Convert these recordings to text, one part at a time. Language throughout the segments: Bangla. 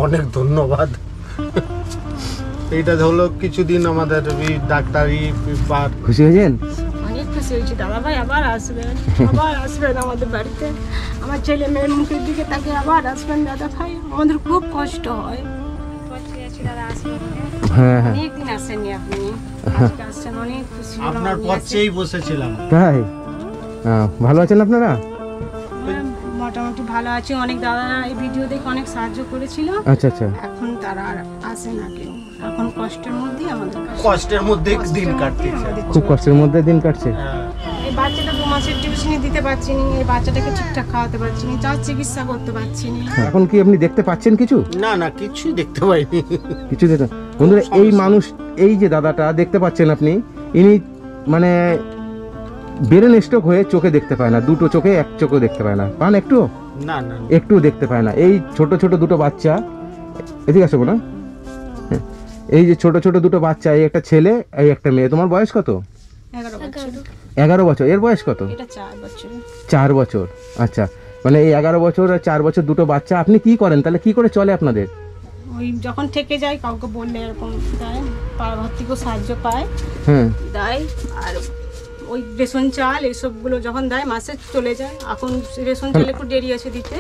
অনেক ধন্যবাদ। এইটা হলো কিছুদিন আমাদের ডাক্তারি। খুশি হয়েছেন? অনেক খুশি হয়েছি দাদা ভাই, আবার আসবেন আমাদের বাড়িতে। আমার ছেলে মেয়ের মুখের দিকে তাকে আবার আসবেন দাদা ভাই, আমাদের খুব কষ্ট হয়। হ্যাঁ হ্যাঁ, অনেকদিন আসেননি আপনি, আজকে আসছেন, অনেক খুশি হলাম। আপনার পথেই বসেছিলাম। তাই? ভালো আছেন আপনারা? মোটামুটি ভালো আছি। অনেক দাদারা এই ভিডিও দেখে অনেক সাহায্য করেছিল। আচ্ছা আচ্ছা। এখন তারা আর আসে না কেউ, এখন কষ্টের মধ্যেই আমাদের কষ্টের মধ্যে দিন কাটতেছে, খুব কষ্টের মধ্যে দিন কাটছে। এই বাচ্চাটা 2 মাসের টিউশনি দিতে পারছি না, এই বাচ্চাটাকে ঠিকঠাক খাওয়াতে পারছি না, যার চিকিৎসা করতে পারছি না। এখন কি আপনি দেখতে পাচ্ছেন কিছু? না না, কিছুই দেখতে পাইনি। কিছু দেখতে বন্ধুরা, এই মানুষ, এই যে দাদাটা দেখতে পাচ্ছেন আপনি, ইনি মানে ব্রেন স্ট্রোক হয়ে চোখে দেখতে পায় না, দুটো চোখে এক চোখে দেখতে পায় না, পান একটু না না, একটু দেখতে পায় না। এই ছোট ছোট দুটো বাচ্চা, এদিকে আসবো না, এই যে ছোট ছোট দুটো বাচ্চা, এই একটা ছেলে এই একটা মেয়ে। তোমার বয়স কত? 11 বছর। এর বয়স কত? এটা 4 বছর। 4 বছর, আচ্ছা। মানে এই 11 বছর আর 4 বছর দুটো বাচ্চা। আপনি কি করেন তাহলে? কি করে চলে আপনাদের? ওই যখন থেকে যায় কাউকে বললে এরকম দেয়, পাড়া ভর্তি কেউ সাহায্য পায়, হ্যাঁ দেয়। আর ওই রেশন চাল এইসবগুলো যখন দেয় মাসে চলে যায়। এখন রেশন চাল একটু দেরি আছে দিতে,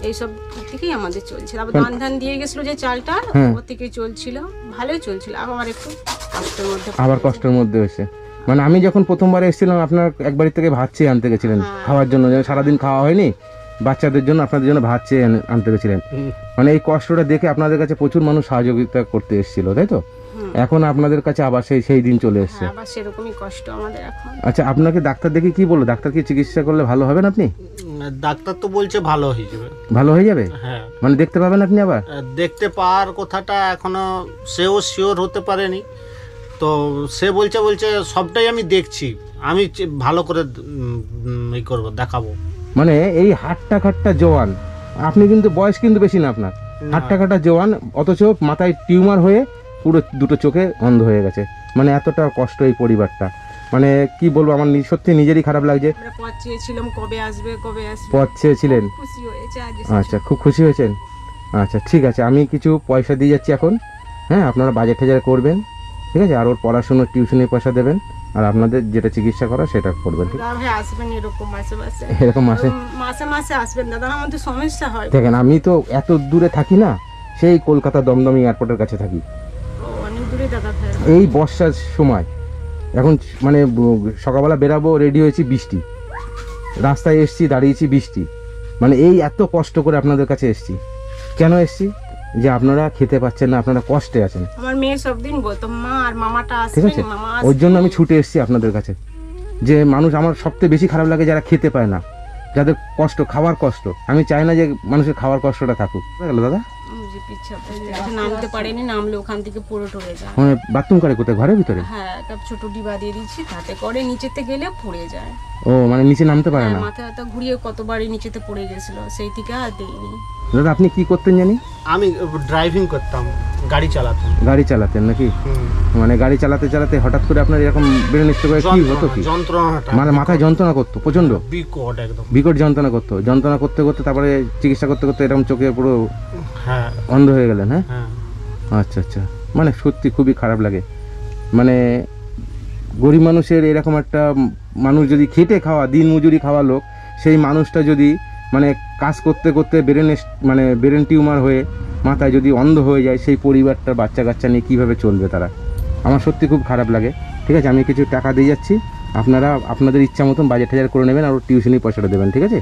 এইসব থেকেই আমাদের চলছিল। আবার ধান দিয়ে গেছিল যে চালটা, ওর থেকেই চলছিল, ভালোই চলছিল। আবার একটু কষ্টের মধ্যে, আবার কষ্টের মধ্যে হয়েছে। মানে আমি যখন প্রথমবার এসেছিলাম, আপনার এক বাড়ি থেকে ভাত চেয়ে আনতে গেছিলেন খাওয়ার জন্য, সারাদিন খাওয়া হয়নি, বাচ্চাদের জন্য আপনাদের জন্য ভাত চেয়ে আনতে গেছিলেন। মানে এই কষ্টটা দেখে আপনাদের কাছে প্রচুর মানুষ সহযোগিতা করতে এসেছিল, তাই তো? এখন আপনাদের কাছে আবার সেই দিন চলে এসেছে। আবার সেরকমই কষ্ট আমাদের এখন। আচ্ছা, আপনাকে ডাক্তার দেখে কি বললো? ডাক্তার কি চিকিৎসা করলে ভালো হবেন আপনি? ডাক্তার তো বলছে ভালো হয়ে যাবে। ভালো হয়ে যাবে? হ্যাঁ। মানে দেখতে পাবেন আপনি আবার? দেখতে পাওয়ার কথাটা এখনো সেও শিওর হতে পারেনি, তো সে বলছে সবটাই আমি দেখছি, আমি ভালো করে এই করবো, দেখাবো। মানে এই হাট্টা খাট্টা জওয়ান, আপনি কিন্তু বয়স কিন্তু বেশি না আপনার, হাট্টা খাট্টা জওয়ান, অথচ মাথায় টিউমার হয়ে পুরো দুটো চোখে অন্ধ হয়ে গেছে। মানে এতটা কষ্ট এই পরিবারটা, মানে কি বলবো, আমার সত্যি নিজেরই খারাপ লাগছে। পথ চেয়েছিলাম কবে আসবে কবে আসবে, পথ চেয়েছিলেন? খুশি হয়েছে আজ। আচ্ছা, খুব খুশি হয়েছেন। আচ্ছা ঠিক আছে, আমি কিছু পয়সা দিয়ে যাচ্ছি এখন। হ্যাঁ, আপনারা বাজেট টাজার করবেন, ঠিক আছে? আর ওর পড়াশোনার টিউশনের পয়সা দেবেন, আর আপনাদের যেটা চিকিৎসা করা সেটা করবেন, ঠিক আছে? আসবেন এরকম মাসে মাসে, এরকম মাসে মাসে আসবেন দাদা, আমাদের সমস্যা হয়। দেখেন, আমি তো এত দূরে থাকি না, সেই কলকাতা দমদম এয়ারপোর্টের কাছে থাকি। অনেক দূরে দাদা। এই বর্ষার সময় এখন মানে সকালবেলা বেরাবো, রেডি হয়েছি, বৃষ্টি, রাস্তায় এসছি, দাঁড়িয়েছি, বৃষ্টি। মানে এই এত কষ্ট করে আপনাদের কাছে এসছি। কেন এসছি? যে আপনারা খেতে পাচ্ছেন না, আপনারা কষ্টে আছেন। আমার মেয়ে সবদিন বলতো মা আর মামাটা আসবে, ঠিক আছে, ওই জন্য আমি ছুটে এসেছি আপনাদের কাছে। যে মানুষ, আমার সবথেকে বেশি খারাপ লাগে যারা খেতে পায় না, যাদের কষ্ট, খাওয়ার কষ্ট। আমি চাই না যে মানুষের খাওয়ার কষ্টটা থাকুক। গেল দাদা, নামতে পারেনি, নামলে ওখান থেকে পুরো ঢলে যায়। মানে বাথরুম করে কোথায়? ঘরের ভিতরে? হ্যাঁ, একটা ছোট ডিবা দিয়ে দিয়েছি, তাতে করে নিচেতে গেলে পড়ে যায়। ও, মানে নিচে নামতে পারে না? মাথা ব্যথা ঘুরিয়ে কতবারই নিচেতে পড়ে গেছিল, সেই থেকে আর দেইনি। দাদা, আপনি কি করতেন জানি? আমি ড্রাইভিং করতাম, গাড়ি চালাতাম। গাড়ি চালাতেন নাকি? মানে গাড়ি চালাতে চালাতে হঠাৎ করে আপনার এরকম ব্রেন স্ট্রোক হয়ে কি হতো? কি যন্ত্রণাটা, মানে মাথায় যন্ত্রণা করতো প্রচন্ড, বিকট, একদম বিকট যন্ত্রণা করতো। যন্ত্রণা করতে করতে তারপরে চিকিৎসা করতে করতে এরকম চোখে পুরো অন্ধ হয়ে গেলেন? হ্যাঁ, আচ্ছা আচ্ছা। মানে সত্যি খুবই খারাপ লাগে। মানে গরিব মানুষের এরকম একটা মানুষ, যদি খেটে খাওয়া, দিন মজুরি খাওয়া লোক, সেই মানুষটা যদি মানে কাজ করতে করতে ব্রেন টিউমার হয়ে মাথায় যদি অন্ধ হয়ে যায়, সেই পরিবারটার বাচ্চা কাচ্চা নিয়ে কীভাবে চলবে তারা? আমার সত্যি খুব খারাপ লাগে। ঠিক আছে, আমি কিছু টাকা দিয়ে যাচ্ছি, আপনারা আপনাদের ইচ্ছা মতন বাজেট হাজার করে নেবেন, আর টিউশনি পয়সাটা দেবেন, ঠিক আছে?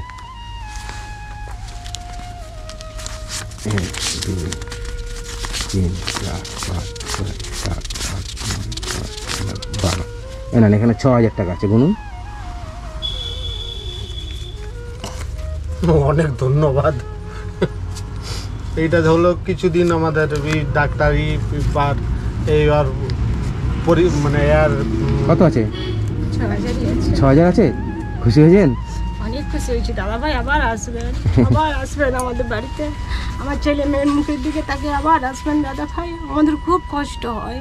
না, এখানে 6000 টাকা আছে, গুনুন। অনেক ধন্যবাদ। এইটা হলো কিছুদিন আমাদের ডাক্তারি এইবার মানে আর কত আছে? 6000 আছে। খুশি হয়েছেন? অনেক খুশি হয়েছি দাদা ভাই, আবার আসবেন আমাদের বাড়িতে। আমার ছেলে মেয়ের মুখের দিকে তাকে আবার আসবেন দাদা ভাই, আমাদের খুব কষ্ট হয়।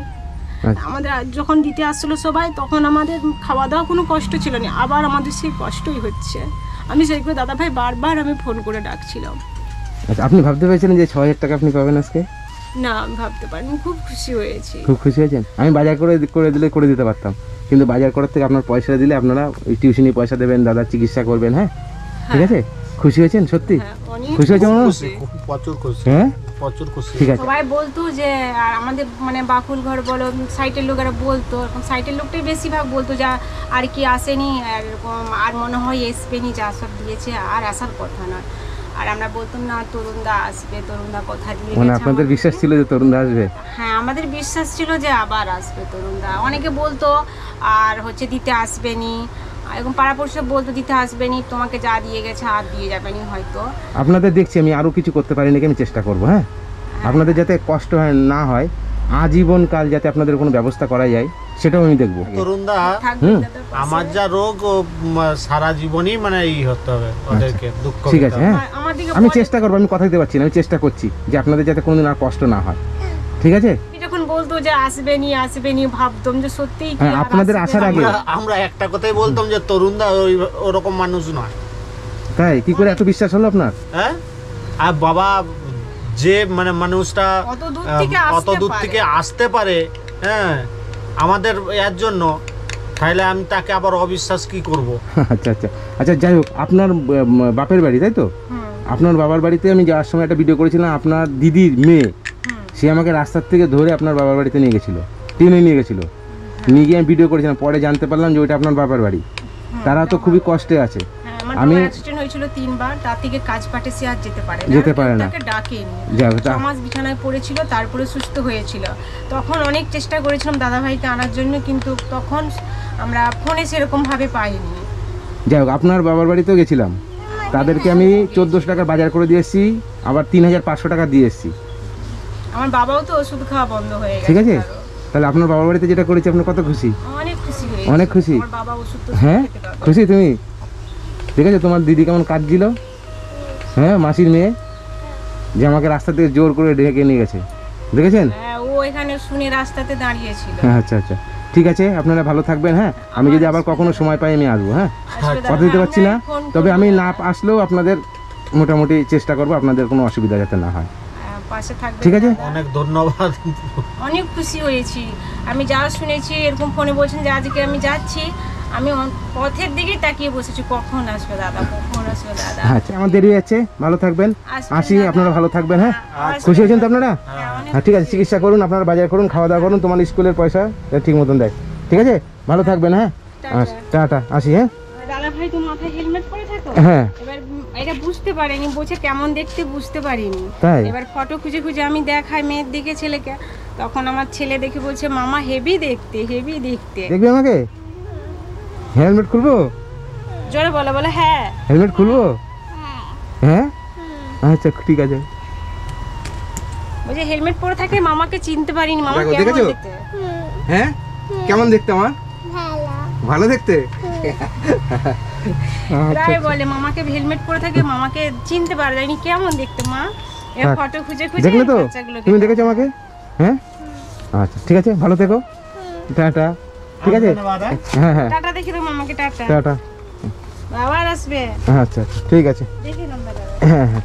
আমাদের যখন দিতে আসলো সবাই, তখন আমাদের খাওয়া দাওয়া কোনো কষ্ট ছিল না, আবার আমাদের সেই কষ্টই হচ্ছে। আমি সেই করে দাদা ভাই বারবার আমি ফোন করে ডাকছিলাম। আচ্ছা, আপনি ভাবতে পেরেছিলেন যে 6,000 টাকা আপনি পাবেন আজকে? না আমি ভাবতে পারিনি, খুব খুশি হয়েছি। খুব খুশি হয়েছেন? আমি বাজার করে দিতে পারতাম, কিন্তু বাজার করার থেকে আপনার পয়সা দিলে আপনারা ওই টিউশনি পয়সা দেবেন, দাদা চিকিৎসা করবেন। হ্যাঁ ঠিক আছে, খুশি হয়েছেন সত্যি? হ্যাঁ, অনেক খুশি হয়েছে মনে খুশি, প্রচুর খুশি, হ্যাঁ প্রচুর খুশি। ঠিক আছে। সবাই বলতো যে, আর আমাদের মানে বাকুল ঘর বলো, সাইটের লোকেরা বলতো, এখন সাইটের লোকটাই বেশিরভাগ বলতো যা আর কি আসেনি, আর এরকম আর মনে হয় আসবেনি, যা সব দিয়েছে আর আসার কথা না। আর আমরা বলতাম না তরুণদা আসবে, তরুণদা কথা দিয়ে মানে গেছে আপনাদের আমাদেরকে। বিশ্বাস ছিল যে তরুণদা আসবে? হ্যাঁ আমাদের বিশ্বাস ছিল যে আবার আসবে তরুণদা। অনেকে বলতো আর হচ্ছে দিতে আসবেনি, এরকম পাড়াপড়শি বলতো দিতে আসবেনি, তোমাকে যা দিয়ে গেছে আর দিয়ে যাবেনি হয়তো। আপনাদের দেখছি আমি আরো কিছু করতে পারি নাকি, আমি চেষ্টা করবো। হ্যাঁ, আপনাদের যাতে কষ্ট না হয়, আজীবন কাল যাতে আপনাদের কোনো ব্যবস্থা করা যায় সেটাও আমি দেখবো। তরুণদা, থাকবেন দাদার পাশে। আমার যা রোগ ও সারা জীবনই মানে হতে হবে ওদেরকে, দুঃখ ঠিক পেতে আছে। হবে। হ্যাঁ, আমার দিকে আমি বলে- চেষ্টা করবো, আমি কথা দিতে পারছি না, আমি চেষ্টা করছি যে আপনাদের যাতে কোনোদিন আর কষ্ট না হয়। ঠিক আছে। যখন বলতো যে আসবেনি ভাবতাম যে সত্যিই কি হ্যাঁ, আর আপনাদের আসবে আসার না। আগে আমরা একটা কথাই বলতাম যে তরুণদা ওরকম মানুষ নয়। তাই কি করে এত বিশ্বাস হলো আপনার? হ্যাঁ, আর বাবা যে মানে মানুষটা অত দূর থেকে অত আসতে দূর পারে। থেকে আসতে পারে, হ্যাঁ আমাদের এর জন্য, তাহলে আমি তাকে আবার অবিশ্বাস কি করব? আচ্ছা আচ্ছা আচ্ছা, যাই হোক, আপনার বাপের বাড়ি তাই তো? হুম, আপনার বাবার বাড়িতে আমি যাওয়ার সময় একটা ভিডিও করেছিলাম, আপনার দিদির মেয়ে, হুম। সে আমাকে রাস্তার থেকে ধরে আপনার বাবার বাড়িতে নিয়ে গেছিলো, ট্রেনে নিয়ে গেছিলো, নিয়ে গিয়ে আমি ভিডিও করেছিলাম, পরে জানতে পারলাম যে ওইটা আপনার বাবার বাড়ি। তারা তো খুবই কষ্টে আছে। হ্যাঁ, আমার আমি- বাবার অ্যাক্সিডেন্ট হয়েছিল 3 বার, তার থেকে কাজ পাটে সে আর যেতে পারে না। যেতে পারে না। তাকে ডাকেনি। যাক, 6 মাস বিছানায় পড়েছিল, তারপরে সুস্থ হয়েছিল। তখন অনেক চেষ্টা করেছিলাম দাদা ভাইকে আনার জন্য, কিন্তু তখন আমরা ফোনে সেরকম ভাবে পাইনি। যাই হোক, আপনার বাবার বাড়িতেও গেছিলাম, তাদেরকে আমি 1400 টাকার বাজার করে দিয়ে এসেছি, আবার 3500 টাকা দিয়ে এসেছি। আমার বাবাও তো ওষুধ খাওয়া বন্ধ হয়ে গেছে। ঠিক আছে, তারও। তাহলে আপনার বাবার বাড়িতে যেটা করেছি আপনি কত খুশি? অনেক খুশি হয়েছি। অনেক খুশি? আমার বাবা ওষুধ তো হ্যাঁ, খেতে পারবে। খুশি তুমি? ঠিক আছে, তোমার দিদি কেমন কাঁদছিল, হ্যাঁ মাসির মেয়ে, যে আমাকে রাস্তা থেকে জোর করে ডেকে নিয়ে গেছে, দেখেছেন? হ্যাঁ, ও এখানে শুনে রাস্তাতে দাঁড়িয়েছিল। হ্যাঁ, আচ্ছা আচ্ছা, ঠিক আছে, আপনারা ভালো থাকবেন। হ্যাঁ, আমি যদি আবার কখনো সময় পাই আমি আসবো। হ্যাঁ, আসলে কথা দাদা, দিতে পারছি না, আমরা ফোন তবে আমি করবো। না আসলেও আপনাদের মোটামুটি চেষ্টা করবো, আপনাদের কোনো অসুবিধা যাতে না হয়। পাশে থাকবে। ঠিক আছে। দাদা। অনেক ধন্যবাদ। অনেক খুশি হয়েছি। আমি যা শুনেছি এরকম ফোনে বলছেন যে আজকে আমি যাচ্ছি, আমি পথের দিকেই তাকিয়ে বসেছি, কখন আসবে দাদা, কখন আসবে দাদা। আচ্ছা, আমার দেরি হচ্ছে, ভালো থাকবেন, আসবেন আসি, দাদা। আপনারা ভালো থাকবেন। হ্যাঁ, আসবেন খুশি হয়েছেন তো আপনারা? হ্যাঁ, অনেক হ্যাঁ, ঠিক আছে, চিকিৎসা করুন, আপনারা বাজার করুন, খাওয়া দাওয়া করুন, তোমার স্কুলের পয়সা ঠিক মতন দেয়। ঠিক আছে, ভালো থাকবেন। হ্যাঁ, টাটা, আসি। হ্যাঁ দাদা ভাই তো মাথায় হেলমেট পরে থাকো। হ্যাঁ, এবার এটা বুঝতে পারিনি, বলছে কেমন দেখতে বুঝতে পারিনি। তাই? এবার ফটো খুঁজে খুঁজে আমি দেখাই মেয়ের দিকে ছেলেকে, তখন আমার ছেলে দেখে বলছে মামা হেভি দেখতে, হেভি দেখতে। দেখবে আমাকে? হেলমেট খুলবো? জোরে বলে বলে হ্যাঁ। হেলমেট খুলবো? হ্যাঁ, আচ্ছা ঠিক আছে। বলছে হেলমেট পরে থাকলে মামাকে চিনতে পারিনি, মামা দেখো, কেমন দেখেছো? দেখতে। হ্যাঁ, কেমন দেখতে আমার? ভালো দেখতে। প্রায় বলে মামাকে হেলমেট পরে থাকে, মামাকে চিনতে পারে যায়নি, কেমন দেখতে মা। এর থাক। ফটো খুঁজে খুঁজে দেখলে তো? বাচ্চাগুলোকে তুমি দেখেছো আমাকে? হ্যাঁ, আচ্ছা ঠিক আছে, ভালো থেকো, টাটা। ঠিক আছে, ধন্যবাদ, হ্যাঁ। হ্যাঁ হ্যাঁ, টাটা দেখে দাও মামাকে, টাটা। টাটা। আবার আসবে, আচ্ছা আচ্ছা, ঠিক আছে। দেখে নাও দাদা। হ্যাঁ হ্যাঁ।